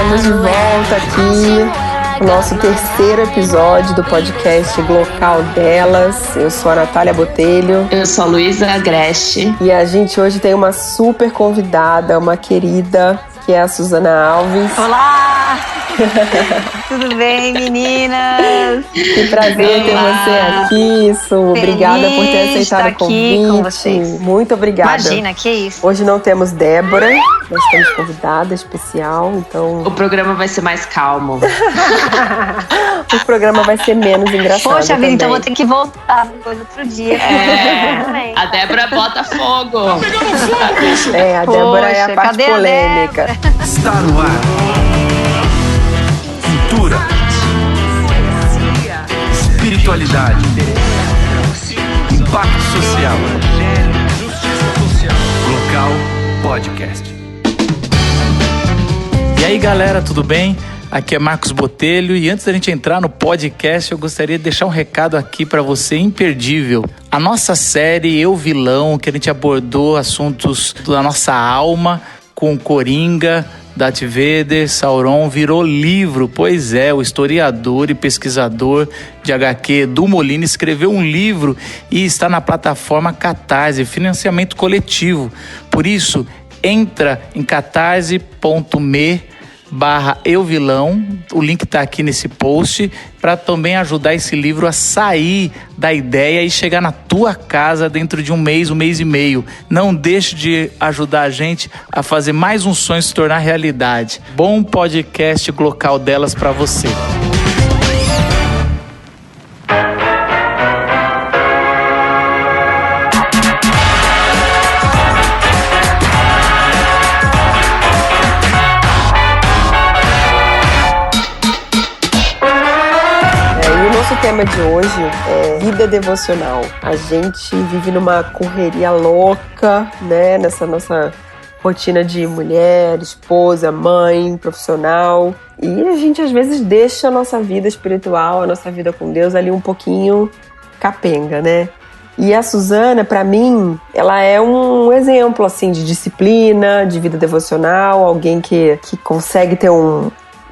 Estamos de volta aqui no nosso terceiro episódio do podcast Glocal Delas. Eu sou a Natália Botelho. Eu sou a Luísa Agreste. E a gente hoje tem uma super convidada, uma querida, que é a Suzana Alves. Olá! Tudo bem, meninas? Que prazer ter você aqui, Su. Obrigada por ter aceitado o convite. Com vocês. Muito obrigada. Imagina, que isso. Hoje não temos Débora, nós temos convidada especial, então... O programa vai ser mais calmo. O programa vai ser menos engraçado. Poxa vida, também. então vou ter que voltar depois outro dia. A Débora bota fogo. A Débora é a parte polêmica. Está no ar. Cultura, espiritualidade, impacto social. Glocal Podcast. E aí, galera, tudo bem? Aqui é Marcos Botelho e antes da gente entrar no podcast, eu gostaria de deixar um recado aqui para você imperdível. A nossa série Eu Vilão, que a gente abordou assuntos da nossa alma com Coringa, Darth Vader, Sauron, virou livro. Pois é, o historiador e pesquisador de HQ Edu Molina escreveu um livro e está na plataforma Catarse, financiamento coletivo. Por isso, entra em catarse.me/euvilão, o link está aqui nesse post, para também ajudar esse livro a sair da ideia e chegar na tua casa dentro de um mês e meio. Não deixe de ajudar a gente a fazer mais um sonho se tornar realidade. Bom podcast Glocal Delas para você. O tema de hoje é vida devocional. A gente vive numa correria louca, né? Nessa nossa rotina de mulher, esposa, mãe, profissional. E a gente às vezes deixa a nossa vida espiritual, a nossa vida com Deus ali um pouquinho capenga, né? E a Suzana, pra mim, ela é um exemplo, assim, de disciplina, de vida devocional, alguém que consegue ter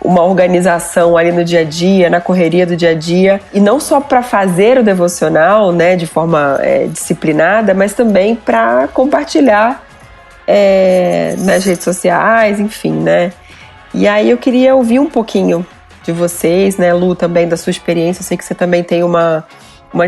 uma organização ali no dia a dia, na correria do dia a dia, e não só para fazer o devocional, né, de forma disciplinada, mas também para compartilhar nas redes sociais, enfim, né. E aí eu queria ouvir um pouquinho de vocês, né, Lu, também da sua experiência. Eu sei que você também tem uma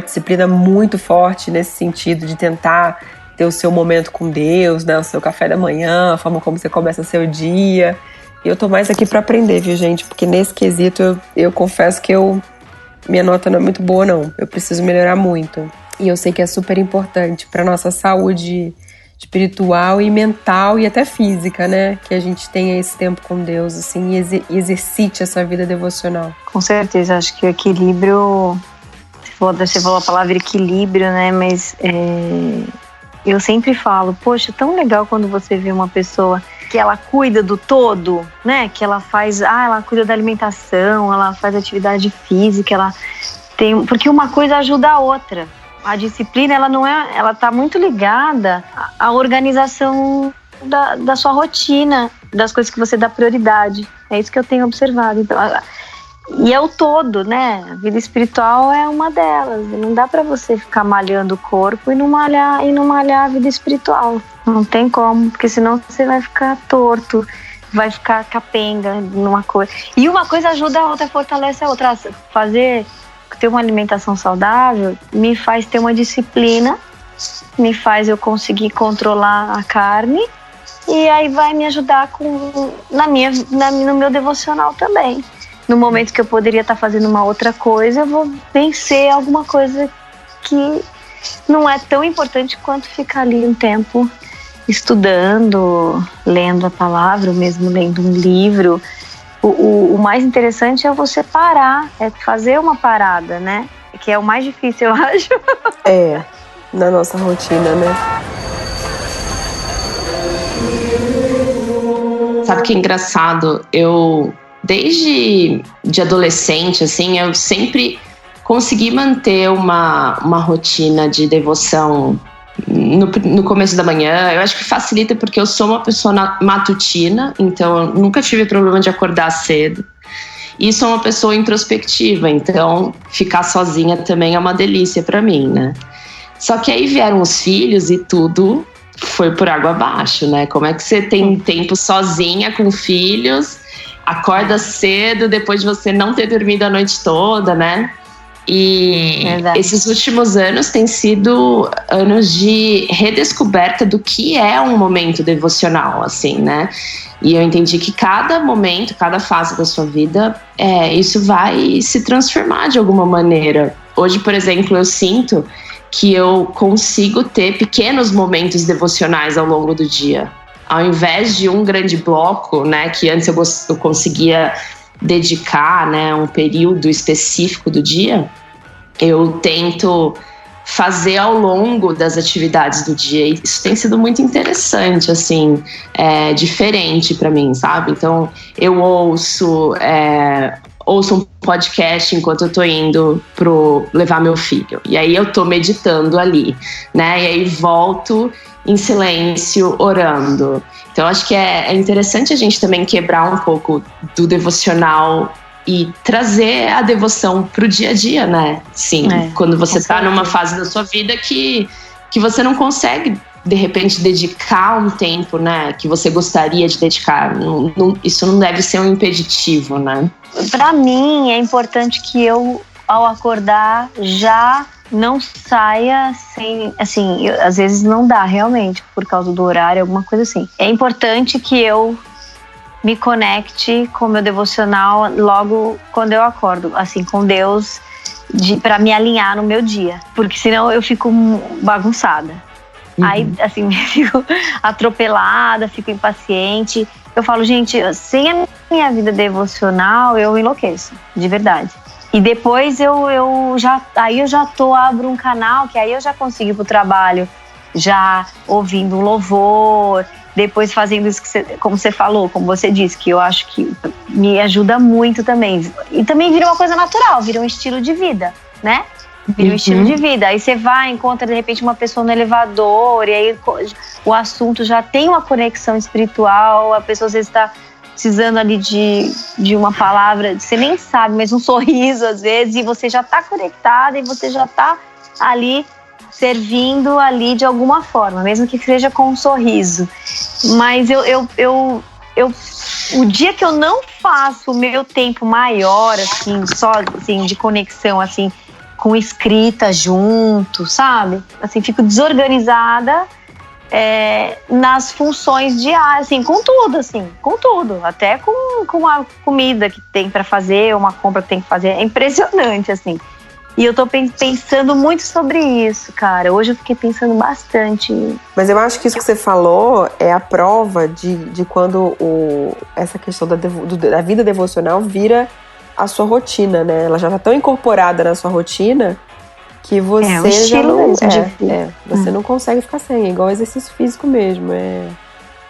disciplina muito forte nesse sentido de tentar ter o seu momento com Deus, né, o seu café da manhã, a forma como você começa o seu dia. Eu tô mais aqui pra aprender, viu, gente? Porque nesse quesito eu confesso que minha nota não é muito boa, não. Eu preciso melhorar muito. E eu sei que é super importante pra nossa saúde espiritual e mental e até física, né? Que a gente tenha esse tempo com Deus, assim, e exercite essa vida devocional. Com certeza, acho que o equilíbrio... Você falou a palavra equilíbrio, né? Mas eu sempre falo, poxa, tão legal quando você vê uma pessoa que ela cuida do todo, né? Que ela faz, ela cuida da alimentação, ela faz atividade física, ela tem, porque uma coisa ajuda a outra. A disciplina, ela tá muito ligada à organização da sua rotina, das coisas que você dá prioridade. É isso que eu tenho observado. Então, e é o todo, né? A vida espiritual é uma delas. Não dá pra você ficar malhando o corpo e não malhar a vida espiritual. Não tem como, porque senão você vai ficar torto, vai ficar capenga numa coisa. E uma coisa ajuda a outra, fortalece a outra. Ter uma alimentação saudável me faz ter uma disciplina, me faz eu conseguir controlar a carne, e aí vai me ajudar no meu devocional também. No momento que eu poderia estar fazendo uma outra coisa, eu vou vencer alguma coisa que não é tão importante quanto ficar ali um tempo estudando, lendo a palavra, ou mesmo lendo um livro. O mais interessante é você parar, é fazer uma parada, né? Que é o mais difícil, eu acho. Na nossa rotina, né? Sabe que é engraçado? Desde de adolescente, assim, eu sempre consegui manter uma rotina de devoção no começo da manhã. Eu acho que facilita porque eu sou uma pessoa matutina, então eu nunca tive problema de acordar cedo. E sou uma pessoa introspectiva, então ficar sozinha também é uma delícia pra mim, né? Só que aí vieram os filhos e tudo foi por água abaixo, né? Como é que você tem tempo sozinha com filhos, acorda cedo depois de você não ter dormido a noite toda, né? E esses últimos anos têm sido anos de redescoberta do que é um momento devocional, assim, né? E eu entendi que cada momento, cada fase da sua vida, isso vai se transformar de alguma maneira. Hoje, por exemplo, eu sinto que eu consigo ter pequenos momentos devocionais ao longo do dia. Ao invés de um grande bloco, né, que antes eu conseguia dedicar, né, um período específico do dia, eu tento fazer ao longo das atividades do dia. E isso tem sido muito interessante, assim, diferente para mim, sabe? Então, eu ouço um podcast enquanto eu tô indo levar meu filho. E aí eu tô meditando ali, né? E aí volto em silêncio, orando. Então, acho que é interessante a gente também quebrar um pouco do devocional e trazer a devoção pro dia a dia, né? Sim, quando você tá numa fase da sua vida que você não consegue, de repente, dedicar um tempo, né? Que você gostaria de dedicar. Isso não deve ser um impeditivo, né? Pra mim, é importante que eu, ao acordar, já não saia sem... Assim, às vezes não dá, realmente, por causa do horário, alguma coisa assim. É importante que eu me conecte com o meu devocional logo quando eu acordo, assim, com Deus, pra me alinhar no meu dia. Porque senão eu fico bagunçada. Aí, assim, fico atropelada, fico impaciente. Eu falo, gente, sem a minha vida devocional, eu enlouqueço, de verdade. E depois eu já abro um canal, que aí eu já consigo ir pro trabalho, já ouvindo um louvor, depois fazendo isso como você falou, como você disse, que eu acho que me ajuda muito também. E também vira uma coisa natural, vira um estilo de vida, né? Vira um estilo de vida. Aí você vai, encontra de repente uma pessoa no elevador, e aí o assunto já tem uma conexão espiritual, a pessoa às vezes está precisando ali de uma palavra, você nem sabe, mas um sorriso às vezes, e você já está conectada e você já está ali servindo ali de alguma forma, mesmo que seja com um sorriso. Mas o dia que eu não faço o meu tempo maior, assim, só assim, de conexão, assim, com escrita junto, sabe? Assim, fico desorganizada nas funções diárias, assim, com tudo, até com a comida que tem para fazer, uma compra que tem que fazer, é impressionante, assim. E eu tô pensando muito sobre isso, cara. Hoje eu fiquei pensando bastante. Mas eu acho que isso que você falou é a prova de quando essa questão da vida devocional vira a sua rotina, né? Ela já tá tão incorporada na sua rotina que você já não... você não consegue ficar sem. É igual exercício físico mesmo.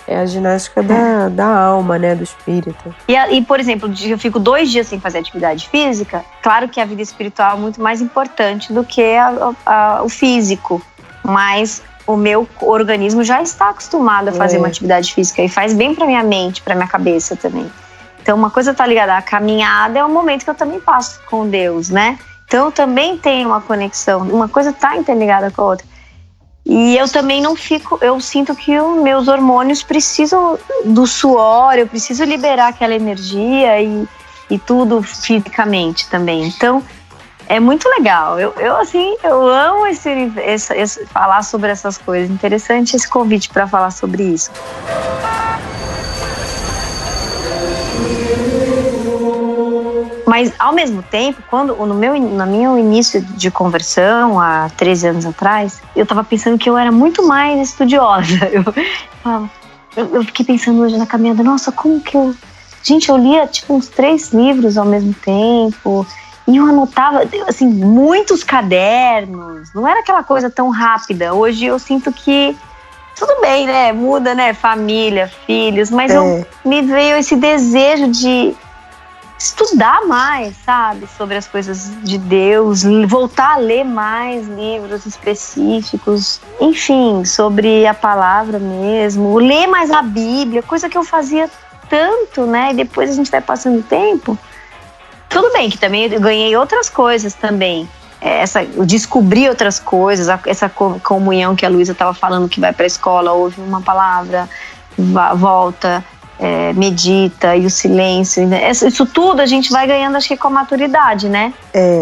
É a ginástica da alma, né? Do espírito. E, por exemplo, eu fico 2 dias sem fazer atividade física. Claro que a vida espiritual é muito mais importante do que o físico. Mas o meu organismo já está acostumado a fazer uma atividade física. E faz bem pra minha mente, pra minha cabeça também. Então, uma coisa tá ligada à caminhada, é um momento que eu também passo com Deus, né? Então, eu também tenho uma conexão. Uma coisa tá interligada com a outra. E eu também não fico... Eu sinto que os meus hormônios precisam do suor, eu preciso liberar aquela energia e tudo fisicamente também. Então, é muito legal. Eu amo falar sobre essas coisas. Interessante esse convite para falar sobre isso. Mas, ao mesmo tempo, no meu início de conversão, há 13 anos atrás, eu estava pensando que eu era muito mais estudiosa. Eu fiquei pensando hoje na caminhada, nossa, como que eu... Gente, eu lia tipo uns 3 livros ao mesmo tempo, e eu anotava, assim, muitos cadernos. Não era aquela coisa tão rápida. Hoje eu sinto que tudo bem, né? Muda, né? Família, filhos, mas me veio esse desejo de estudar mais, sabe, sobre as coisas de Deus, voltar a ler mais livros específicos, enfim, sobre a palavra mesmo, ler mais a Bíblia, coisa que eu fazia tanto, né, e depois a gente vai passando o tempo. Tudo bem que também eu ganhei outras coisas também, eu descobri outras coisas, essa comunhão que a Luísa estava falando, que vai para a escola, ouve uma palavra, volta, medita, e o silêncio, isso tudo a gente vai ganhando, acho que com a maturidade, né?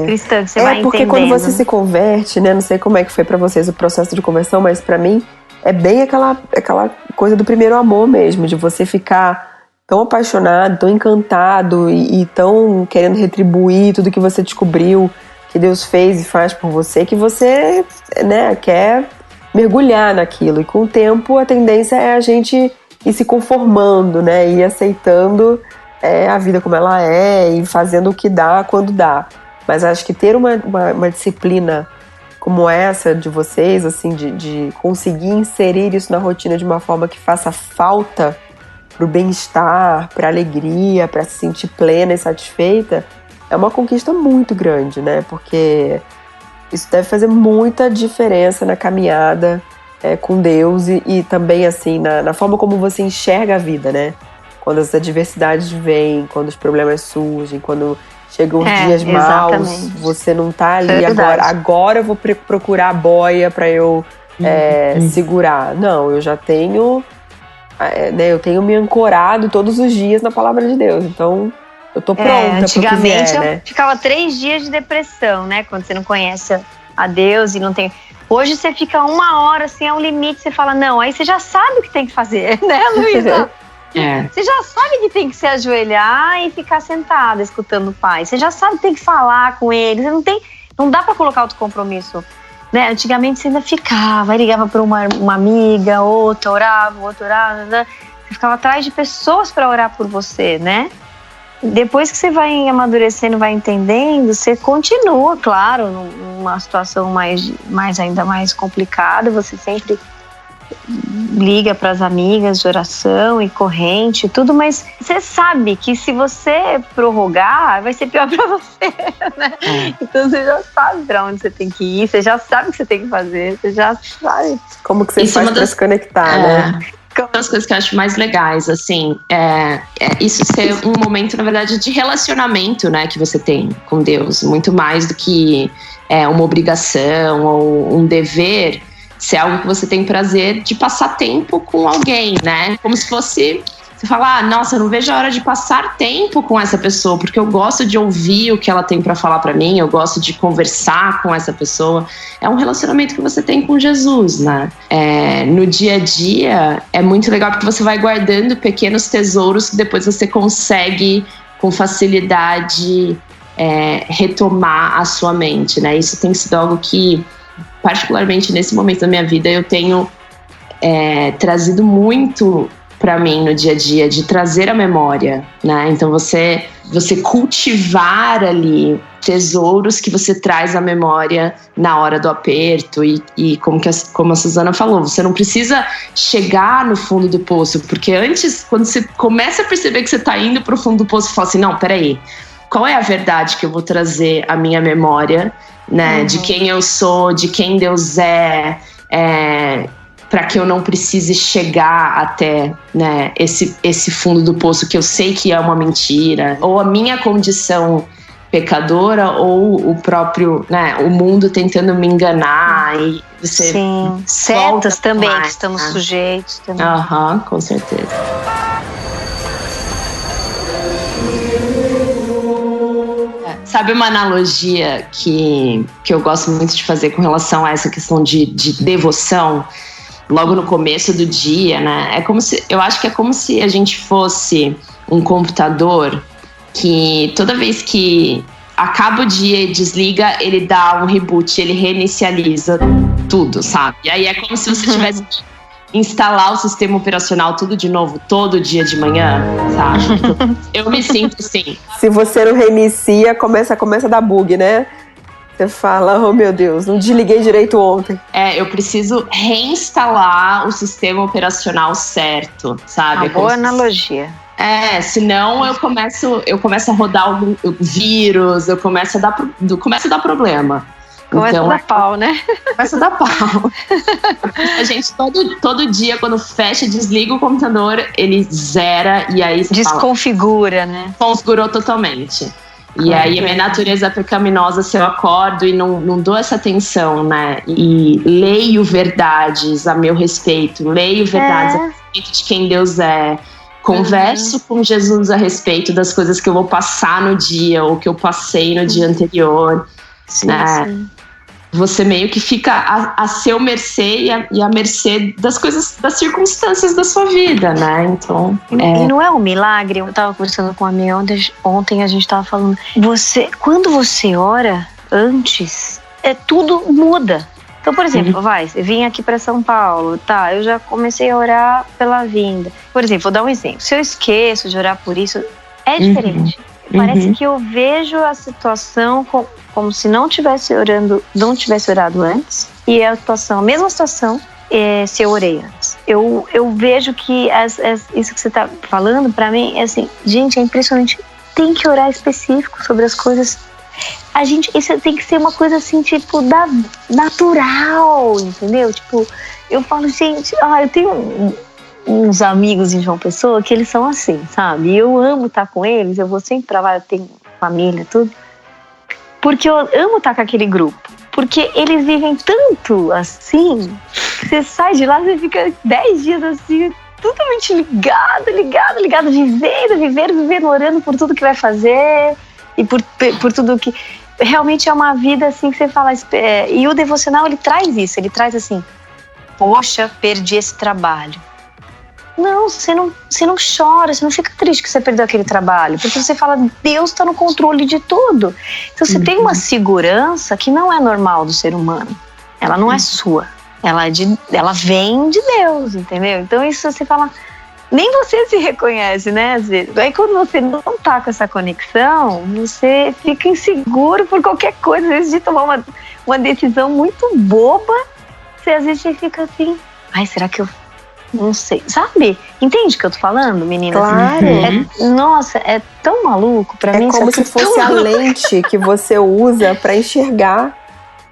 Cristã, que você vai entendendo. Porque quando você se converte, né? Não sei como é que foi pra vocês o processo de conversão, mas pra mim é bem aquela coisa do primeiro amor mesmo, de você ficar tão apaixonado, tão encantado e tão querendo retribuir tudo que você descobriu, que Deus fez e faz por você, que você, né, quer mergulhar naquilo. E com o tempo a tendência é a gente ir se conformando, né, ir aceitando a vida como ela é e fazendo o que dá quando dá. Mas acho que ter uma disciplina como essa de vocês, assim, de conseguir inserir isso na rotina de uma forma que faça falta pro bem-estar, pra alegria, pra se sentir plena e satisfeita, é uma conquista muito grande, né? Porque isso deve fazer muita diferença na caminhada com Deus e também, assim, na forma como você enxerga a vida, né? Quando as adversidades vêm, quando os problemas surgem, quando chegam os dias maus, você não tá ali agora eu vou procurar a boia pra eu segurar. Não, eu já tenho, né, eu tenho me ancorado todos os dias na palavra de Deus, então eu tô pronta pro que vier, antigamente né? Eu ficava 3 dias de depressão, né, quando você não conhece a Deus e não tem... Hoje você fica 1 hora, assim, é um limite, você fala, não, aí você já sabe o que tem que fazer, né, Luísa? Você já sabe que tem que se ajoelhar e ficar sentada escutando o Pai. Você já sabe que tem que falar com ele. Não dá pra colocar outro compromisso, né? Antigamente você ainda ficava, ligava pra uma amiga, outra orava, né? Você ficava atrás de pessoas pra orar por você, né? Depois que você vai amadurecendo, vai entendendo, você continua, claro, numa situação ainda mais complicada, você sempre liga para as amigas de oração e corrente e tudo, mas você sabe que se você prorrogar, vai ser pior para você, né? Então você já sabe para onde você tem que ir, você já sabe o que você tem que fazer, você já sabe como que você faz para se conectar, né? Uma das coisas que eu acho mais legais, assim, isso ser um momento, na verdade, de relacionamento, né, que você tem com Deus, muito mais do que uma obrigação ou um dever, ser algo que você tem prazer de passar tempo com alguém, né? Como se fosse, você falar, nossa, eu não vejo a hora de passar tempo com essa pessoa, porque eu gosto de ouvir o que ela tem para falar para mim, eu gosto de conversar com essa pessoa. É um relacionamento que você tem com Jesus, né? No dia a dia, é muito legal porque você vai guardando pequenos tesouros que depois você consegue, com facilidade, retomar a sua mente, né? Isso tem sido algo que, particularmente nesse momento da minha vida, eu tenho trazido muito para mim no dia a dia, de trazer a memória, né? Então você cultivar ali tesouros que você traz à memória na hora do aperto e como a Suzana falou, você não precisa chegar no fundo do poço, porque antes, quando você começa a perceber que você tá indo pro fundo do poço, você fala assim, não, peraí, qual é a verdade que eu vou trazer à minha memória, né? De quem eu sou, de quem Deus para que eu não precise chegar até, né, esse fundo do poço que eu sei que é uma mentira, ou a minha condição pecadora, ou o próprio, né, o mundo tentando me enganar e você... Sim, setas também mais, que estamos sujeitos também. Com certeza. Sabe uma analogia que eu gosto muito de fazer com relação a essa questão de devoção? Logo no começo do dia, né? Eu acho que é como se a gente fosse um computador que toda vez que acaba o dia e desliga, ele dá um reboot, ele reinicializa tudo, sabe? E aí é como se você tivesse que instalar o sistema operacional tudo de novo, todo dia de manhã, sabe? Então, eu me sinto assim. Se você não reinicia, começa a dar bug, né? Você fala, oh meu Deus, não desliguei direito ontem. Eu preciso reinstalar o sistema operacional certo, sabe? Uma boa analogia. Senão eu começo a rodar o vírus, eu começo a dar problema. Começa a dar pau, né? Começa a dar pau. A gente todo dia, quando fecha e desliga o computador, ele zera e aí você desconfigura, né? Configurou totalmente. E aí a minha natureza pecaminosa, se eu acordo e não dou essa atenção, né? E leio verdades a meu respeito, leio verdades a respeito de quem Deus é. Converso com Jesus a respeito das coisas que eu vou passar no dia ou que eu passei no dia anterior. Sim, sim. Você meio que fica a seu mercê e a mercê das coisas, das circunstâncias da sua vida, né? Então, E não é um milagre? Eu tava conversando com a minha ontem a gente tava falando, quando você ora antes, tudo muda. Então, por exemplo, eu vim aqui para São Paulo, eu já comecei a orar pela vinda. Por exemplo, vou dar um exemplo. Se eu esqueço de orar por isso, é diferente. Parece que eu vejo a situação como se não tivesse orado antes, e a mesma situação, se eu orei antes. Eu vejo que isso que você está falando, para mim, é assim, gente, é impressionante. Tem que orar específico sobre as coisas. Isso tem que ser uma coisa assim, tipo, natural, entendeu? Tipo, eu falo, gente, eu tenho uns amigos em João Pessoa que eles são assim, sabe? E eu amo estar com eles, eu vou sempre pra lá, eu tenho família, tudo. Porque eu amo estar com aquele grupo. Porque eles vivem tanto assim, você sai de lá, você fica 10 dias assim, totalmente ligado, vivendo, orando por tudo que vai fazer e por tudo que... Realmente é uma vida assim que você fala... E o devocional, ele traz isso, ele traz assim, poxa, perdi esse trabalho. Não, você não chora, você não fica triste que você perdeu aquele trabalho, porque você fala, Deus está no controle de tudo. Então você tem uma segurança que não é normal do ser humano. Ela não é sua, ela vem de Deus, entendeu? Então isso você fala, nem você se reconhece, né? Às vezes. Aí quando você não tá com essa conexão, você fica inseguro por qualquer coisa, às vezes de tomar uma decisão muito boba, você às vezes fica assim, será que eu... Não sei, sabe? Entende o que eu tô falando, menina? Claro. Nossa, é tão maluco pra mim. É como se fosse a lente que você usa pra enxergar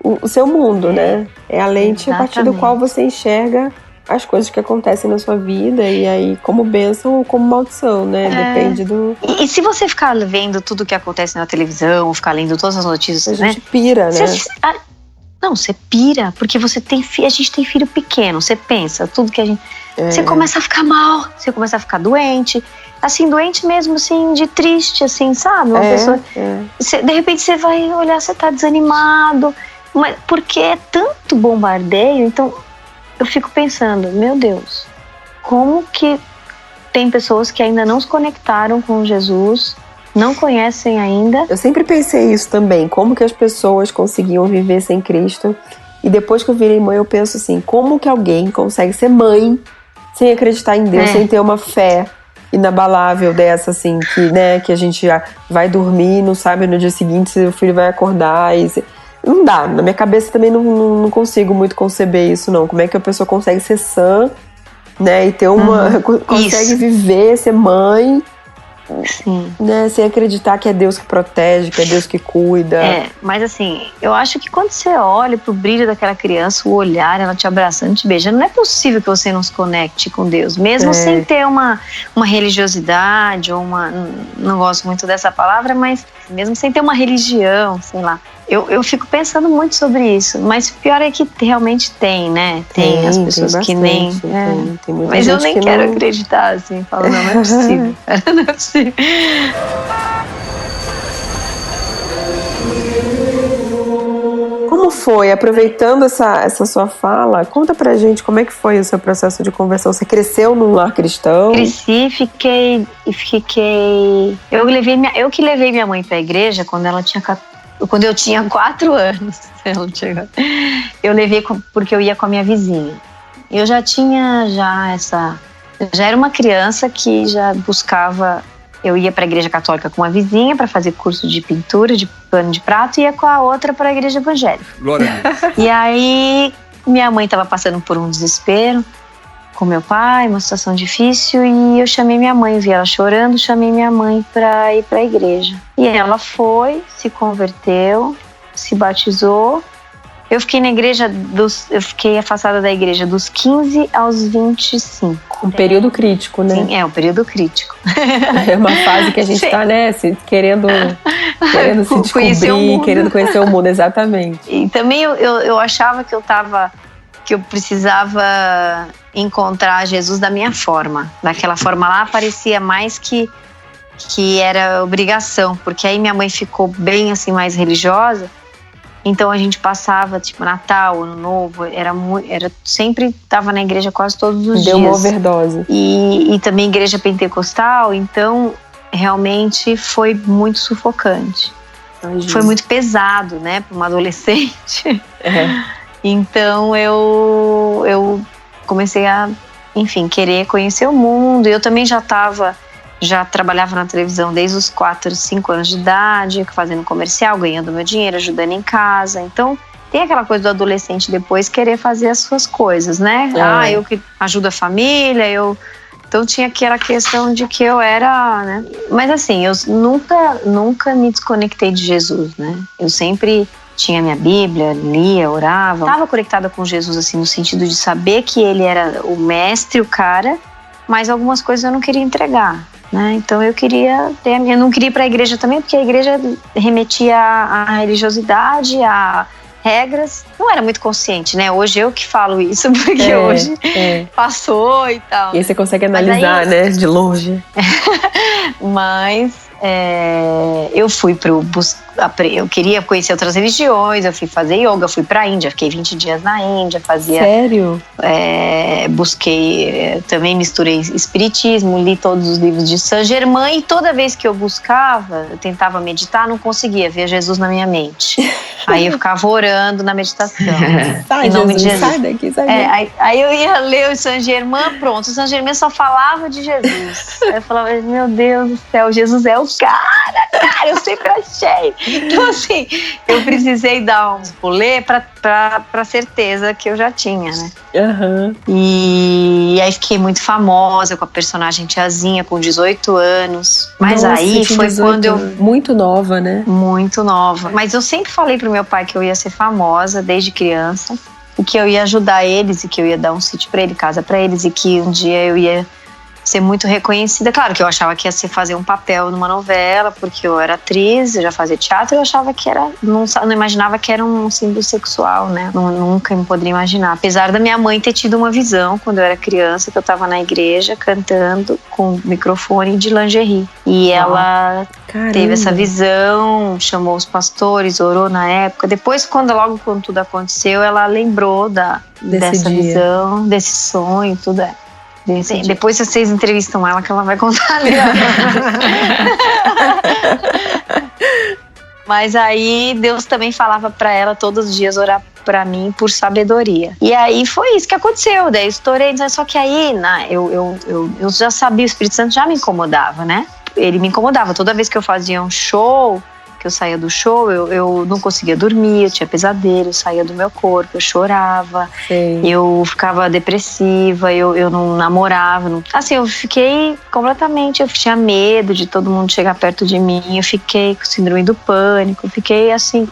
o seu mundo, né? É a lente a partir do qual você enxerga as coisas que acontecem na sua vida, e aí como bênção ou como maldição, né? Depende do... E se você ficar vendo tudo que acontece na televisão, ou ficar lendo todas as notícias, a gente pira, né? Não, você pira, porque a gente tem filho pequeno, você pensa, tudo que a gente... Você começa a ficar mal, você começa a ficar doente, assim, doente mesmo, assim, de triste, assim, sabe? Uma pessoa... de repente você vai olhar, você tá desanimado, mas porque é tanto bombardeio, então eu fico pensando, meu Deus, como que tem pessoas que ainda não se conectaram com Jesus, não conhecem ainda? Eu sempre pensei isso também, como que as pessoas conseguiam viver sem Cristo. E depois que eu virei mãe, eu penso assim, como que alguém consegue ser mãe sem acreditar em Deus, sem ter uma fé inabalável dessa, assim, que a gente já vai dormir e não sabe no dia seguinte se o filho vai acordar. Não dá, na minha cabeça também não consigo muito conceber isso, não. Como é que a pessoa consegue ser sã, né, e ter consegue viver, ser mãe... Sim. Né, sem acreditar que é Deus que protege, que é Deus que cuida. Mas assim, eu acho que quando você olha pro brilho daquela criança, o olhar, ela te abraçando, te beijando, não é possível que você não se conecte com Deus, mesmo sem ter uma religiosidade ou não gosto muito dessa palavra, mas mesmo sem ter uma religião, sei lá. Eu fico pensando muito sobre isso, mas o pior é que realmente tem, né? Tem as pessoas que nem... Tem muita mas gente eu nem quero acreditar, assim, falando, não é possível. Não é possível. Como foi? Aproveitando essa sua fala, conta pra gente como é que foi o seu processo de conversão. Você cresceu num lar cristão? Cresci, fiquei... Eu que levei minha mãe pra igreja quando eu tinha 4 anos. Eu levei porque eu ia com a minha vizinha. Eu já tinha já era uma criança que já buscava... Eu ia para a igreja católica com uma vizinha para fazer curso de pintura, de pano de prato, e ia com a outra para a igreja evangélica. Glória a Deus. E aí minha mãe estava passando por um desespero com meu pai, uma situação difícil, e eu chamei minha mãe, vi ela chorando, chamei minha mãe para ir para a igreja. E ela foi, se converteu, se batizou. Eu fiquei na igreja, eu fiquei afastada da igreja dos 15 aos 25. Um período crítico, né? Sim, um período crítico. É uma fase que a gente tá, né, assim, querendo se descobrir, querendo conhecer o mundo, exatamente. E também eu achava que eu precisava encontrar Jesus da minha forma. Daquela forma lá parecia mais que era obrigação, porque aí minha mãe ficou bem assim mais religiosa. Então a gente passava, tipo, Natal, Ano Novo, sempre estava na igreja quase todos os dias. Deu uma overdose. E também igreja pentecostal, então realmente foi muito sufocante. Imagina. Foi muito pesado, né, para uma adolescente. É. Então eu comecei a, enfim, querer conhecer o mundo. Eu também já trabalhava na televisão desde os 4, 5 anos de idade, fazendo comercial, ganhando meu dinheiro, ajudando em casa. Então, tem aquela coisa do adolescente depois querer fazer as suas coisas, né? Eu que ajudo a família, Então, tinha aquela questão de que eu era, né? Mas assim, eu nunca me desconectei de Jesus, né? Eu sempre tinha minha Bíblia, lia, orava. Estava conectada com Jesus, assim, no sentido de saber que ele era o mestre, o cara, mas algumas coisas eu não queria entregar. Né? Então eu não queria ir para a igreja também, porque a igreja remetia à religiosidade, a regras. Não era muito consciente, né? Hoje eu que falo isso, porque hoje passou e tal. E aí você consegue analisar, né? De longe. Mas eu fui eu queria conhecer outras religiões, eu fui fazer yoga, fui pra Índia, fiquei 20 dias na Índia, fazia... Sério? Busquei, também misturei espiritismo, li todos os livros de Saint Germain, e toda vez que eu buscava, eu tentava meditar, não conseguia ver Jesus na minha mente. Aí eu ficava orando na meditação. Sai, em nome Jesus, de Jesus. sai daqui, sai daqui. Aí eu ia ler o Saint Germain, pronto, o Saint Germain só falava de Jesus. Aí eu falava, meu Deus do céu, Jesus é o cara, eu sempre achei. Então assim, eu precisei dar um rolê pra certeza que eu já tinha, né? Uhum. E aí fiquei muito famosa com a personagem Tiazinha, com 18 anos. Mas Nossa, aí foi 18, quando eu... Muito nova, né? Muito nova. Mas eu sempre falei pro meu pai que eu ia ser famosa desde criança, e que eu ia ajudar eles, e que eu ia dar um sítio pra ele, casa pra eles, e que um dia eu ia ser muito reconhecida. Claro que eu achava que ia ser fazer um papel numa novela, porque eu era atriz, eu já fazia teatro, eu achava que era... Não imaginava que era um símbolo sexual, né? Nunca me poderia imaginar. Apesar da minha mãe ter tido uma visão, quando eu era criança, que eu tava na igreja cantando com microfone de lingerie. E ela teve essa visão, chamou os pastores, orou na época. Depois, logo quando tudo aconteceu, ela lembrou dessa visão, desse sonho, tudo depois vocês entrevistam ela, que ela vai contar ali. Mas aí Deus também falava pra ela todos os dias orar pra mim por sabedoria. E aí foi isso que aconteceu. Daí eu estourei, só que aí eu já sabia, o Espírito Santo já me incomodava, né? Ele me incomodava. Toda vez que eu fazia um show, que eu saía do show, eu não conseguia dormir, eu tinha pesadelo, eu saía do meu corpo, eu chorava, eu ficava depressiva, eu não namorava. Assim, eu fiquei completamente, eu tinha medo de todo mundo chegar perto de mim, eu fiquei com síndrome do pânico, fiquei assim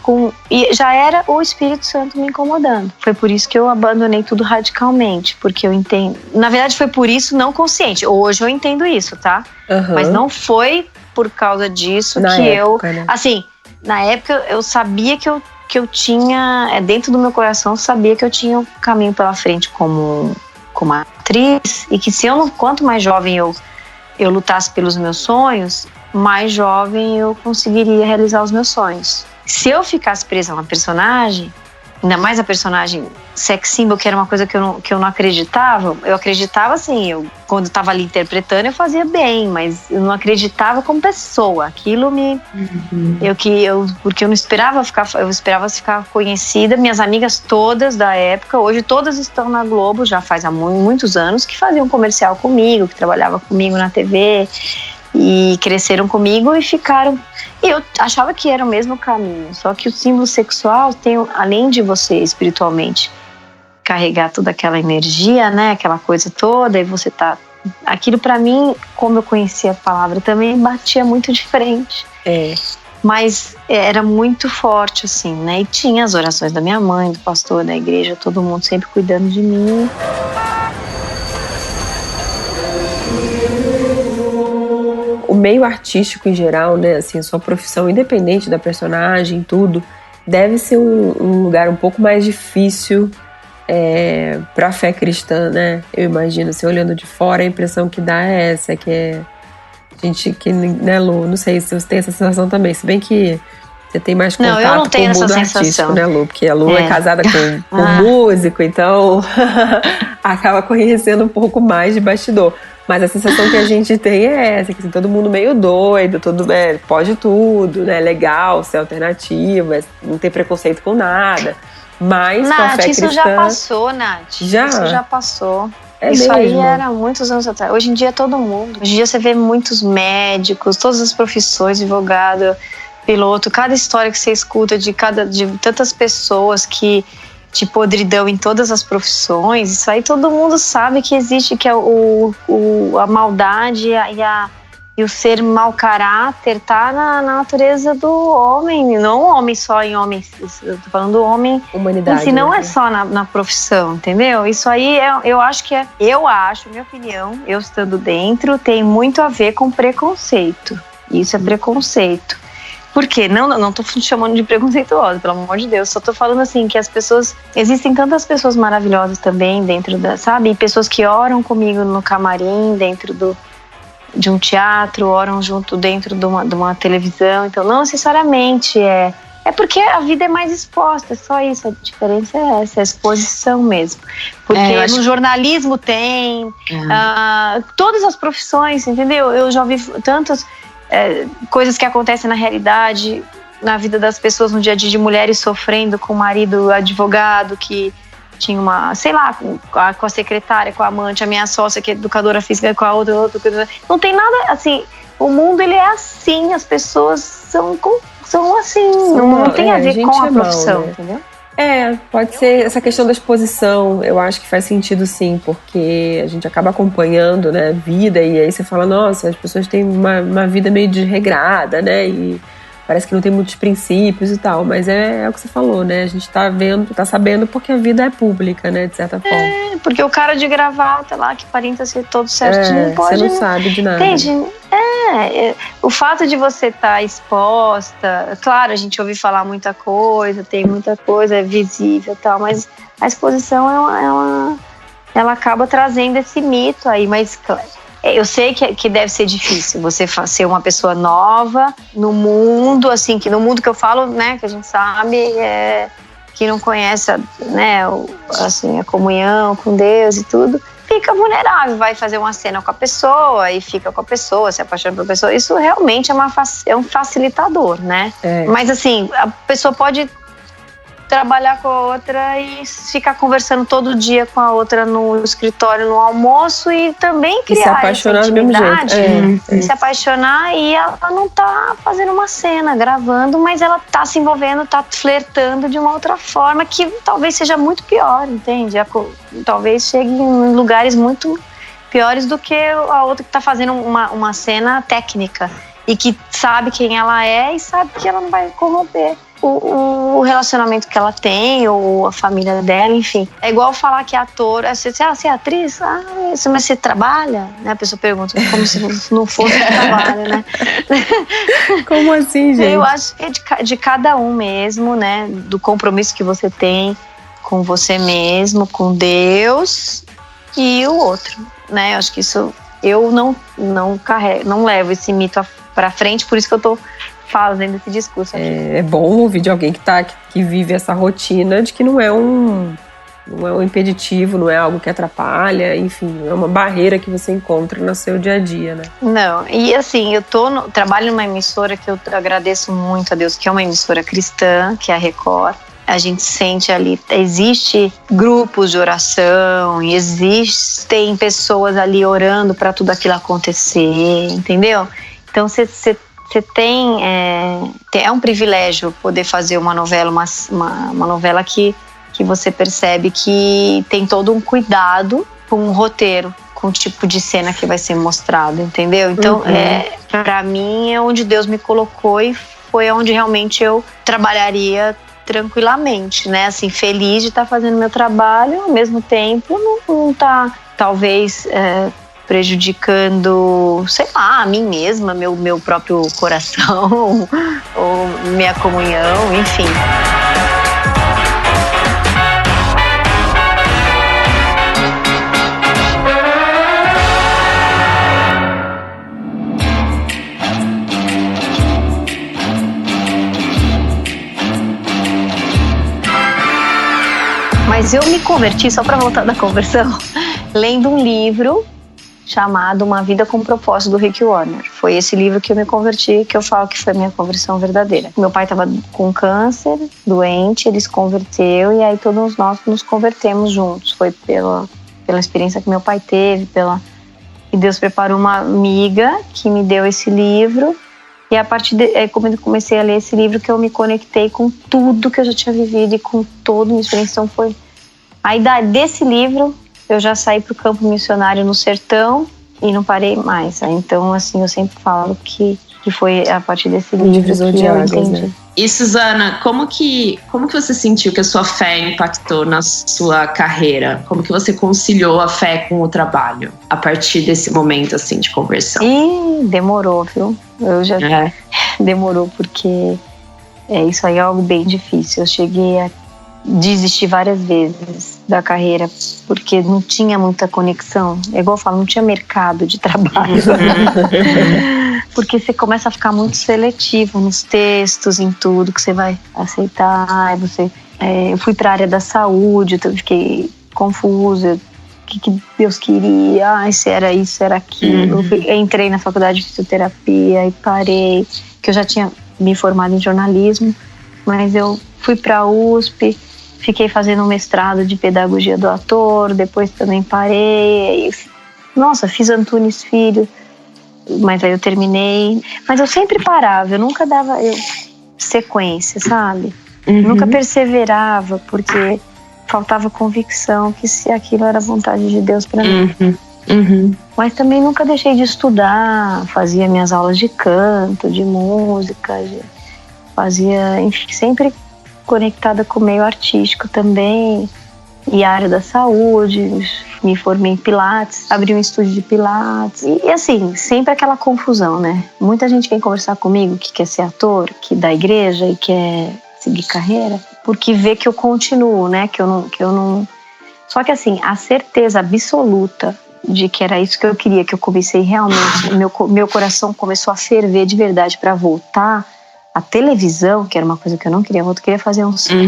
e já era o Espírito Santo me incomodando. Foi por isso que eu abandonei tudo radicalmente, porque eu entendo, na verdade foi por isso não consciente, hoje eu entendo isso, tá? Uhum. Mas não foi por causa disso na época, né? Assim, na época eu sabia que eu tinha, dentro do meu coração, eu sabia que eu tinha um caminho pela frente como atriz, e que quanto mais jovem eu lutasse pelos meus sonhos, mais jovem eu conseguiria realizar os meus sonhos. Se eu ficasse presa a uma personagem, ainda mais a personagem sex symbol, que era uma coisa que eu não acreditava. Eu acreditava assim, quando eu tava ali interpretando, eu fazia bem, mas eu não acreditava como pessoa. Aquilo me... porque eu não esperava eu esperava ficar conhecida. Minhas amigas todas da época, hoje todas estão na Globo, já faz há muitos anos, que faziam comercial comigo, que trabalhavam comigo na TV, e cresceram comigo e ficaram... E eu achava que era o mesmo caminho, só que o símbolo sexual tem, além de você espiritualmente carregar toda aquela energia, né? Aquela coisa toda, e você tá... Aquilo pra mim, como eu conhecia a palavra, também batia muito de frente. Mas era muito forte, assim, né? E tinha as orações da minha mãe, do pastor, da igreja, todo mundo sempre cuidando de mim. O meio artístico em geral, né, assim, sua profissão, independente da personagem, tudo, deve ser um lugar um pouco mais difícil para a fé cristã, né? Eu imagino, assim, olhando de fora, a impressão que dá é essa, que é gente que, né, Lu? Não sei se você tem essa sensação também, se bem que você tem mais contato eu não tenho com o mundo essa artístico, sensação. né, Lu? Porque a Lu é casada com músico, então acaba conhecendo um pouco mais de bastidor. Mas a sensação que a gente tem é essa, que assim, todo mundo meio doido, todo pode tudo, né? Legal, ser alternativa, não ter preconceito com nada. Mas Nath, com a fé cristã... isso já passou, Nath. Já? Isso já passou. Isso mesmo? Aí mesmo? era muitos anos atrás. Hoje em dia é todo mundo. Hoje em dia você vê muitos médicos, todas as profissões, advogado, piloto, cada história que você escuta de tantas pessoas que de podridão em todas as profissões, isso aí todo mundo sabe que existe, que é a maldade e o ser mau caráter tá na natureza do homem, não o homem só em homens, eu tô falando do homem, humanidade, se não né? é só na profissão, entendeu? Isso aí eu acho, minha opinião, eu estando dentro, tem muito a ver com preconceito. Isso é preconceito. Por quê? Não tô chamando de preconceituosa, pelo amor de Deus. Só tô falando assim que as pessoas... Existem tantas pessoas maravilhosas também dentro sabe? Pessoas que oram comigo no camarim, dentro de um teatro, oram junto dentro de uma televisão. Então, não necessariamente é porque a vida é mais exposta, é só isso. A diferença é essa, é a exposição mesmo. Porque no jornalismo tem... todas as profissões, entendeu? Eu já ouvi tantas... coisas que acontecem na realidade, na vida das pessoas no dia a dia, de mulheres sofrendo com o marido advogado que tinha uma, sei lá, com a secretária, com a amante, a minha sócia que é educadora física com a outra. Não tem nada assim, o mundo ele é assim, as pessoas são assim, não tem a ver com a profissão, né? Entendeu? Pode ser essa questão da exposição, eu acho que faz sentido sim, porque a gente acaba acompanhando, né, vida, e aí você fala, nossa, as pessoas têm uma vida meio desregrada, né, e parece que não tem muitos princípios e tal, mas é o que você falou, né, a gente tá sabendo porque a vida é pública, né, de certa forma. Porque o cara de gravata lá, que aparenta ser todo certinho, pode... Você não sabe de nada. Entende? O fato de você estar exposta, claro, a gente ouve falar muita coisa, tem muita coisa, é visível e tal, mas a exposição ela acaba trazendo esse mito aí, mas eu sei que deve ser difícil você ser uma pessoa nova no mundo, assim, que no mundo que eu falo, né, que a gente sabe, que não conhece, né, assim, a comunhão com Deus e tudo, fica vulnerável, vai fazer uma cena com a pessoa e fica com a pessoa, se apaixona pela pessoa. Isso realmente é um facilitador, né? Mas assim, a pessoa pode trabalhar com a outra e ficar conversando todo dia com a outra no escritório, no almoço, e também criar se apaixonar essa do mesmo intimidade, jeito. se apaixonar, e ela não tá fazendo uma cena, gravando, mas ela tá se envolvendo, tá flertando de uma outra forma que talvez seja muito pior, entende? Talvez chegue em lugares muito piores do que a outra que tá fazendo uma cena técnica e que sabe quem ela é e sabe que ela não vai corromper o relacionamento que ela tem, ou a família dela, enfim. É igual falar que ator, você é atriz? Mas você trabalha? Né? A pessoa pergunta, como se não fosse trabalho, né? Como assim, gente? Eu acho que é de cada um mesmo, né? Do compromisso que você tem com você mesmo, com Deus e o outro, né? Eu acho que isso, eu não carrego, não levo esse mito pra frente, por isso que eu tô fazendo esse discurso aqui. É bom ouvir de alguém que vive essa rotina de que não é um impeditivo, não é algo que atrapalha, enfim, é uma barreira que você encontra no seu dia a dia, né? Não, e assim, eu trabalho numa emissora que eu agradeço muito a Deus, que é uma emissora cristã, que é a Record. A gente sente ali, existe grupos de oração, e existem pessoas ali orando para tudo aquilo acontecer, entendeu? Então você tem um privilégio poder fazer uma novela, uma novela que que você percebe que tem todo um cuidado com o roteiro, com o tipo de cena que vai ser mostrado, entendeu? Então, pra mim, é onde Deus me colocou e foi onde realmente eu trabalharia tranquilamente, né? Assim, feliz de estar fazendo meu trabalho, ao mesmo tempo não tá, talvez, prejudicando, sei lá, a mim mesma, meu próprio coração, ou minha comunhão, enfim. Mas eu me converti, só para voltar da conversão, lendo um livro chamado Uma Vida com Propósito, do Rick Warner. Foi esse livro que eu me converti, que eu falo que foi a minha conversão verdadeira. Meu pai estava com câncer, doente, ele se converteu e aí todos nós nos convertemos juntos. Foi pela experiência que meu pai teve, e Deus preparou uma amiga que me deu esse livro. E a partir como eu comecei a ler esse livro, que eu me conectei com tudo que eu já tinha vivido e com toda a minha experiência. Então foi... Aí desse livro, eu já saí para o campo missionário no sertão e não parei mais. Então, assim, eu sempre falo que foi a partir desse livro que eu entendi. Né? E, Suzana, como que você sentiu que a sua fé impactou na sua carreira? Como que você conciliou a fé com o trabalho a partir desse momento, assim, de conversão? Demorou, viu? Demorou, porque isso aí é algo bem difícil. Eu cheguei a desistir várias vezes da carreira, porque não tinha muita conexão. É igual eu falo, não tinha mercado de trabalho. Porque você começa a ficar muito seletivo nos textos, em tudo que você vai aceitar. Eu fui para a área da saúde, então eu fiquei confusa. O que Deus queria? Se era isso, se era aquilo. Eu entrei na faculdade de fisioterapia e parei, que eu já tinha me formado em jornalismo, mas eu fui para a USP, fiquei fazendo um mestrado de pedagogia do ator, depois também parei. Nossa, fiz Antunes Filho, mas aí eu terminei. Mas eu sempre parava, eu nunca dava sequência, sabe? Nunca perseverava, porque faltava convicção que se aquilo era vontade de Deus para mim. Mas também nunca deixei de estudar, fazia minhas aulas de canto, de música, fazia, enfim, sempre conectada com o meio artístico também, e a área da saúde. Me formei em Pilates, abri um estúdio de Pilates, e assim, sempre aquela confusão, né? Muita gente vem conversar comigo que quer ser ator, que da igreja e quer seguir carreira, porque vê que eu continuo, né? Que eu não... Só que assim, a certeza absoluta de que era isso que eu queria, que eu comecei realmente, meu coração começou a ferver de verdade para voltar à televisão, que era uma coisa que eu não queria, eu queria fazer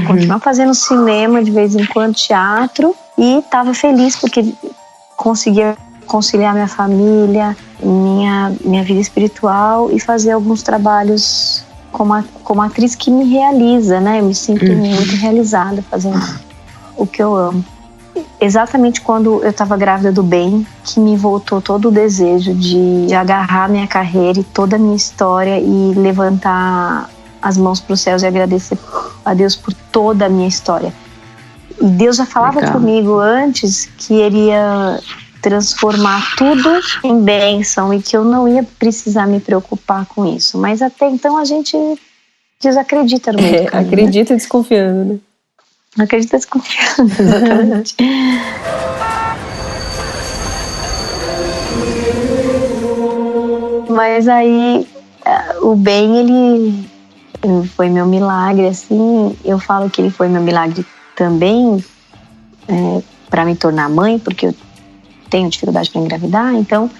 continuar fazendo cinema, de vez em quando teatro, e estava feliz porque conseguia conciliar minha família, minha vida espiritual e fazer alguns trabalhos como atriz que me realiza, né? Eu me sinto muito realizada fazendo o que eu amo. Exatamente quando eu estava grávida do Ben, que me voltou todo o desejo de agarrar minha carreira e toda a minha história e levantar as mãos para os céus e agradecer a Deus por toda a minha história. E Deus já falava comigo antes que Ele ia transformar tudo em bênção e que eu não ia precisar me preocupar com isso. Mas até então a gente desacredita no meio do caminho, acredita, né? Desconfiando, né? Acredita desconfiando, exatamente. Mas aí o Ben, ele foi meu milagre, assim. Eu falo que ele foi meu milagre também para me tornar mãe, porque eu tenho dificuldade para engravidar. Então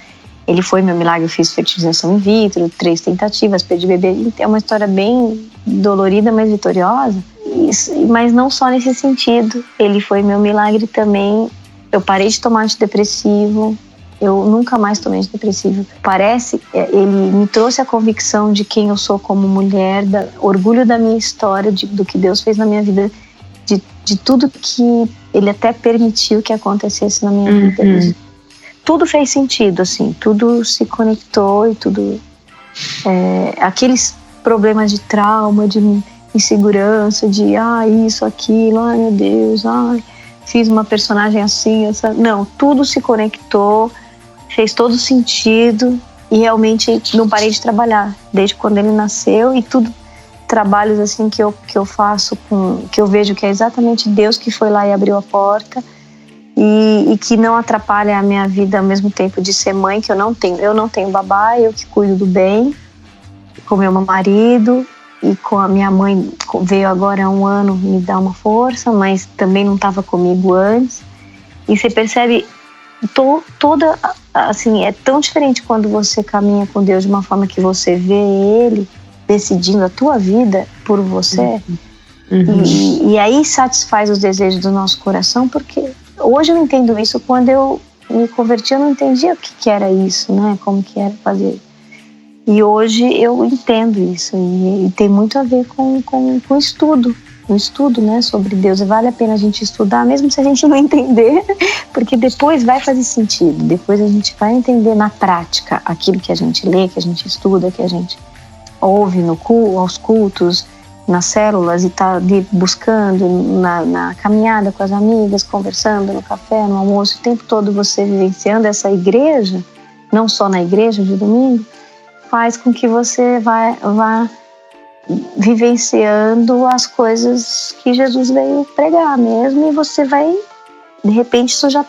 ele foi meu milagre. Eu fiz fertilização in vitro, 3 tentativas, perdi bebê. É uma história bem dolorida, mas vitoriosa. Mas não só nesse sentido, ele foi meu milagre também. Eu parei de tomar antidepressivo, eu nunca mais tomei antidepressivo. Ele me trouxe a convicção de quem eu sou como mulher, orgulho da minha história, do que Deus fez na minha vida, de tudo que Ele até permitiu que acontecesse na minha vida. Tudo fez sentido, assim, tudo se conectou e tudo... aqueles problemas de trauma, insegurança de isso, aquilo, ai meu Deus, fiz uma personagem assim, essa. Não, tudo se conectou, fez todo sentido e realmente não parei de trabalhar desde quando ele nasceu, e tudo trabalhos assim que eu faço que eu vejo que é exatamente Deus que foi lá e abriu a porta, e que não atrapalha a minha vida ao mesmo tempo de ser mãe, que eu não tenho babá, eu que cuido do bem com meu marido, e com a minha mãe veio agora há 1 ano me dar uma força, mas também não estava comigo antes. E você percebe toda, assim, é tão diferente quando você caminha com Deus de uma forma que você vê Ele decidindo a tua vida por você. E aí satisfaz os desejos do nosso coração, porque hoje eu entendo isso. Quando eu me converti, eu não entendia o que era isso, né? Como que era fazer. E hoje eu entendo isso, e tem muito a ver com o estudo, né, sobre Deus. E vale a pena a gente estudar, mesmo se a gente não entender, porque depois vai fazer sentido, depois a gente vai entender na prática aquilo que a gente lê, que a gente estuda, que a gente ouve aos cultos, nas células, e tá ali buscando na caminhada com as amigas, conversando no café, no almoço, o tempo todo você vivenciando essa igreja, não só na igreja de domingo, faz com que você vá vivenciando as coisas que Jesus veio pregar mesmo, e você vai, de repente, isso já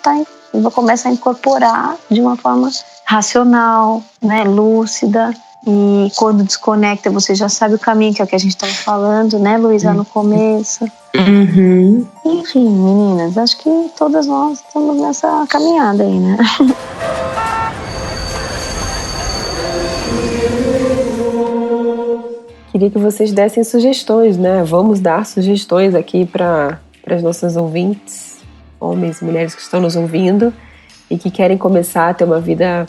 começa a incorporar de uma forma racional, né, lúcida, e quando desconecta você já sabe o caminho, que é o que a gente estava falando, né, Luísa, no começo. Enfim, meninas, acho que todas nós estamos nessa caminhada aí, né? Queria que vocês dessem sugestões, né? Vamos dar sugestões aqui para as nossas ouvintes, homens e mulheres que estão nos ouvindo e que querem começar a ter uma vida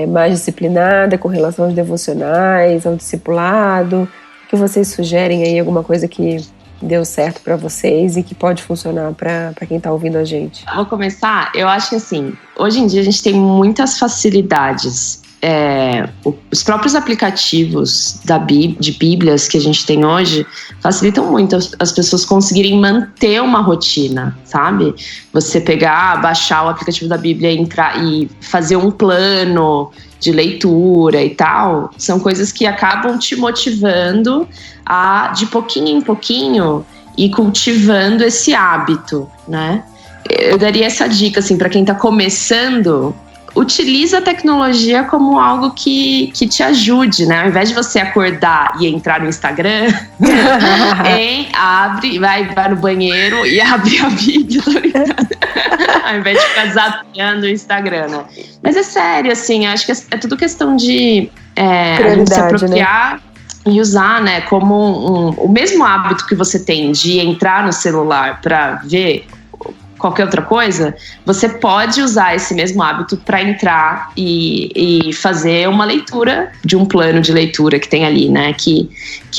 mais disciplinada com relação aos devocionais, ao discipulado. O que vocês sugerem aí, alguma coisa que deu certo para vocês e que pode funcionar para quem está ouvindo a gente? Vou começar. Eu acho que assim, hoje em dia a gente tem muitas facilidades. Os próprios aplicativos de Bíblias que a gente tem hoje facilitam muito as pessoas conseguirem manter uma rotina, sabe? Você baixar o aplicativo da Bíblia, entrar e fazer um plano de leitura e tal, são coisas que acabam te motivando a, de pouquinho em pouquinho, ir cultivando esse hábito, né? Eu daria essa dica, assim, para quem tá começando: utiliza a tecnologia como algo que te ajude, né? Ao invés de você acordar e entrar no Instagram, vai no banheiro e abre a Bíblia, ao invés de ficar zapeando o Instagram, né? Mas é sério, assim, acho que é tudo questão de a gente se apropriar, né? E usar, né, como o mesmo hábito que você tem de entrar no celular para ver qualquer outra coisa, você pode usar esse mesmo hábito para entrar e fazer uma leitura de um plano de leitura que tem ali, né? Que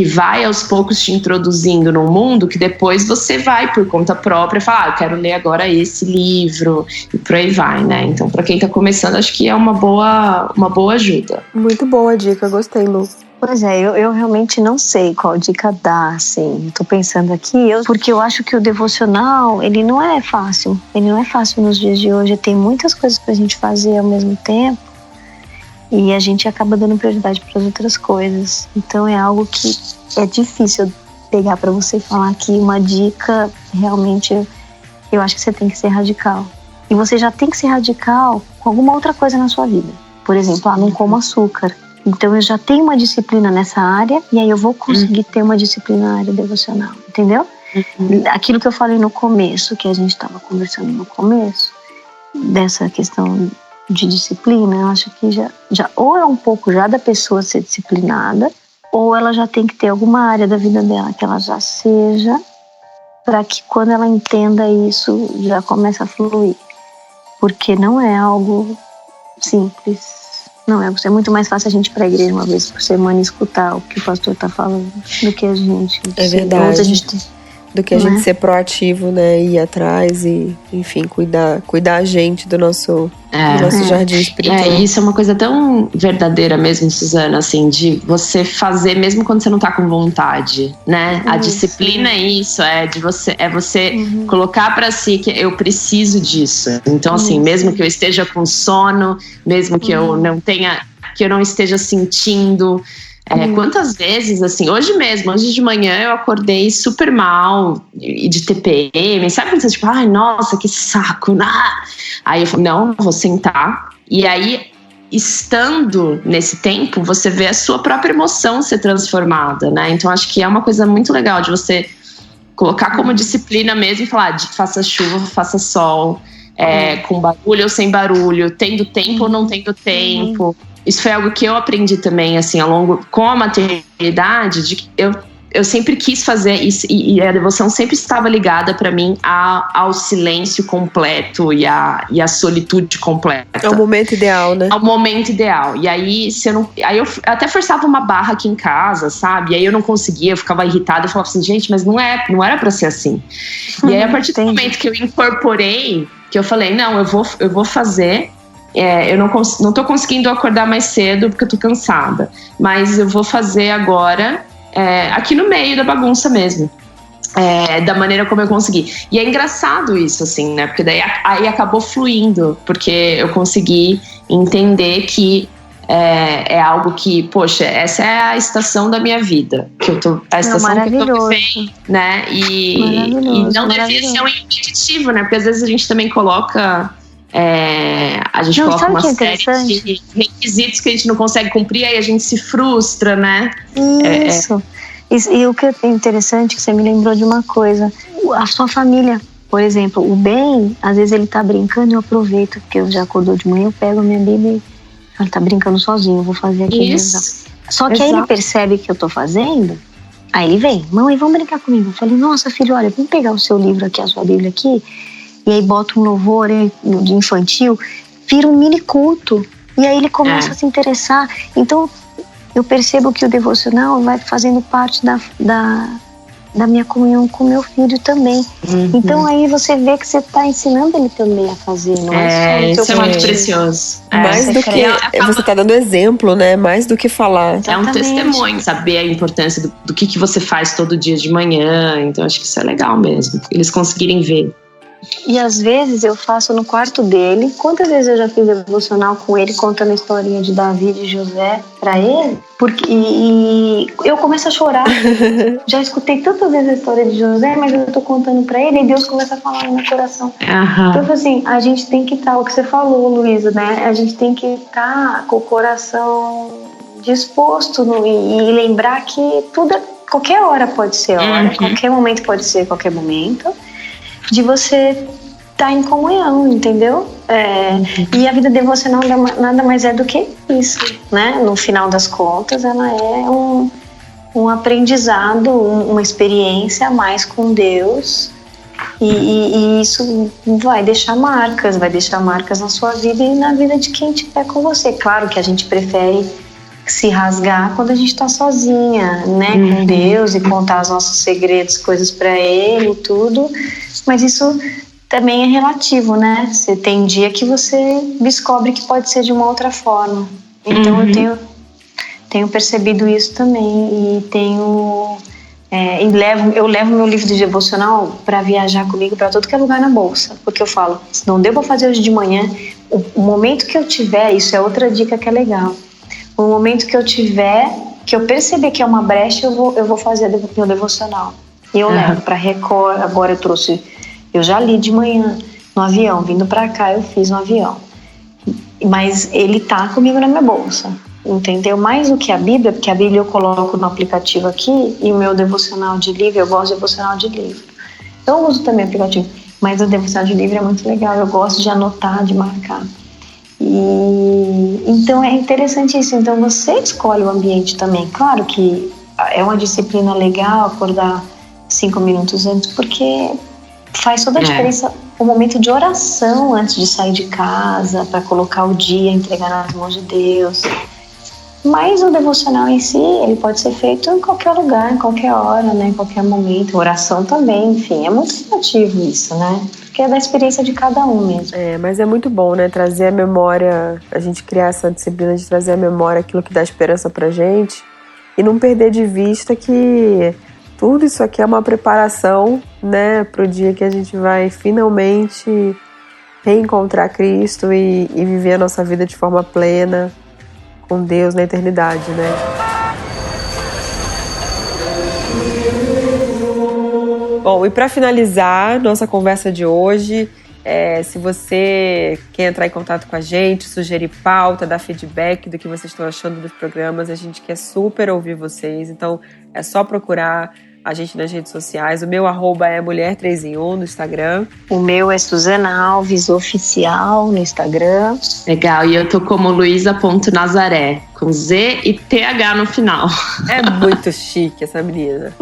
vai aos poucos te introduzindo num mundo que depois você vai por conta própria falar: eu quero ler agora esse livro, e por aí vai, né? Então, para quem tá começando, acho que é uma boa ajuda. Muito boa dica, gostei, Lu. Pois é, eu realmente não sei qual dica dar, assim. Tô pensando aqui, porque eu acho que o devocional, ele não é fácil. Ele não é fácil nos dias de hoje. Tem muitas coisas pra gente fazer ao mesmo tempo e a gente acaba dando prioridade para as outras coisas. Então é algo que é difícil pegar pra você e falar aqui uma dica. Realmente, eu acho que você tem que ser radical. E você já tem que ser radical com alguma outra coisa na sua vida. Por exemplo, não como açúcar. Então eu já tenho uma disciplina nessa área, e aí eu vou conseguir ter uma disciplina na área devocional, entendeu? Aquilo que eu falei no começo, que a gente estava conversando no começo, dessa questão de disciplina, eu acho que já ou é um pouco já da pessoa ser disciplinada, ou ela já tem que ter alguma área da vida dela que ela já seja, para que quando ela entenda isso, já comece a fluir. Porque não é algo simples. Não, é muito mais fácil a gente ir para a igreja uma vez por semana e escutar o que o pastor está falando do que a gente. É verdade. do que a gente ser proativo, né? Ir atrás e, enfim, cuidar a gente do nosso jardim espiritual. Isso é uma coisa tão verdadeira mesmo, Suzana, assim, de você fazer mesmo quando você não tá com vontade, né? A disciplina é isso, é você colocar pra si que eu preciso disso. Então, assim, mesmo que eu esteja com sono, mesmo que eu não tenha, que eu não esteja sentindo. Quantas vezes, assim, hoje de manhã eu acordei super mal de TPM, sabe quando você tipo, ai, nossa, que saco, aí eu falei, não, vou sentar, e aí, estando nesse tempo, você vê a sua própria emoção ser transformada, né, então acho que é uma coisa muito legal de você colocar como disciplina mesmo e falar, faça chuva, faça sol, com barulho ou sem barulho, tendo tempo ou não tendo tempo. Isso foi algo que eu aprendi também, assim, com a maternidade, de que eu sempre quis fazer isso, e a devoção sempre estava ligada para mim ao silêncio completo e à solitude completa. É o momento ideal, né? É o momento ideal. E aí, aí eu até forçava uma barra aqui em casa, sabe? E aí eu não conseguia, eu ficava irritada, eu falava assim, gente, mas não era para ser assim. E aí, a partir do momento que eu incorporei, que eu falei, não, eu vou fazer. Eu não tô conseguindo acordar mais cedo porque eu tô cansada, mas eu vou fazer agora aqui no meio da bagunça mesmo, da maneira como eu consegui. E é engraçado isso, assim, né? Porque daí aí acabou fluindo, porque eu consegui entender que é algo que, poxa, essa é a estação da minha vida, a estação que eu tô vivendo, né? E não devia ser um impeditivo, né? Porque às vezes a gente também coloca coloca uma série de requisitos que a gente não consegue cumprir, aí a gente se frustra, né? Isso. E o que é interessante, que você me lembrou de uma coisa, a sua família, por exemplo, o Ben, às vezes ele tá brincando, eu aproveito, porque eu já acordou de manhã, eu pego a minha Bíblia e ele tá brincando sozinho, eu vou fazer aqui. Só que aí ele percebe que eu tô fazendo, aí ele vem, mãe, vamos brincar comigo. Eu falei, nossa, filho, olha, vamos pegar o seu livro aqui, a sua Bíblia aqui, e aí bota um louvor de infantil, vira um mini culto, e aí ele começa a se interessar. Então eu percebo que o devocional vai fazendo parte da minha comunhão com meu filho também. Então aí você vê que você está ensinando ele também a fazer, não é só o isso é muito precioso. Mais do que você está dando exemplo, né? Mais do que falar. É um testemunho, saber a importância do que você faz todo dia de manhã. Então acho que isso é legal mesmo, eles conseguirem ver. E às vezes eu faço no quarto dele. Quantas vezes eu já fiz devocional com ele, contando a historinha de Davi e de José pra ele? E eu começo a chorar. Já escutei tantas vezes a história de José, mas eu tô contando pra ele e Deus começa a falar no meu coração. Então, assim, a gente tem que estar, o que você falou, Luísa, né? A gente tem que estar com o coração disposto e lembrar que tudo, qualquer hora pode ser hora, qualquer momento pode ser qualquer momento. De você estar em comunhão, entendeu? E a vida devocional nada mais é do que isso, né? No final das contas, ela é um aprendizado, uma experiência a mais com Deus. E isso vai deixar marcas na sua vida e na vida de quem estiver com você. Claro que a gente prefere se rasgar quando a gente está sozinha, né? Com Deus e contar os nossos segredos, coisas para Ele e tudo. Mas isso também é relativo, né? Você tem dia que você descobre que pode ser de uma outra forma. Então eu tenho percebido isso também e eu levo meu livro de devocional para viajar comigo para todo que é lugar na bolsa, porque eu falo, se não deu para fazer hoje de manhã, o momento que eu tiver, isso é outra dica que é legal. O momento que eu tiver, que eu perceber que é uma brecha, eu vou fazer meu devocional. E eu levo para Record. Agora eu já li de manhã no avião, vindo para cá eu fiz no avião. Mas ele tá comigo na minha bolsa, entendeu? Mais do que a Bíblia, porque a Bíblia eu coloco no aplicativo aqui e o meu devocional de livro, eu gosto de devocional de livro. Eu uso também o aplicativo, mas o devocional de livro é muito legal, eu gosto de anotar, de marcar. Então é interessante isso. Então você escolhe o ambiente também. Claro que é uma disciplina legal acordar 5 minutos antes, porque faz toda a diferença o momento de oração antes de sair de casa, para colocar o dia, entregar nas mãos de Deus. Mas o devocional em si, ele pode ser feito em qualquer lugar, em qualquer hora, né? Em qualquer momento. Oração também, enfim. É muito relativo isso, né? Porque é da experiência de cada um mesmo. Mas é muito bom, né? Trazer a memória, a gente criar essa disciplina de trazer a memória aquilo que dá esperança pra gente e não perder de vista que tudo isso aqui é uma preparação, né? Pro dia que a gente vai finalmente reencontrar Cristo e viver a nossa vida de forma plena com Deus na eternidade, né? Bom, e para finalizar nossa conversa de hoje, se você quer entrar em contato com a gente, sugerir pauta, dar feedback do que vocês estão achando dos programas, a gente quer super ouvir vocês, então é só procurar a gente nas redes sociais. O meu @ é mulher3em1 no Instagram. O meu é Suzana Alves Oficial no Instagram. Legal, e eu tô como Luísa.Nazaré, com Z e TH no final. É muito chique essa menina.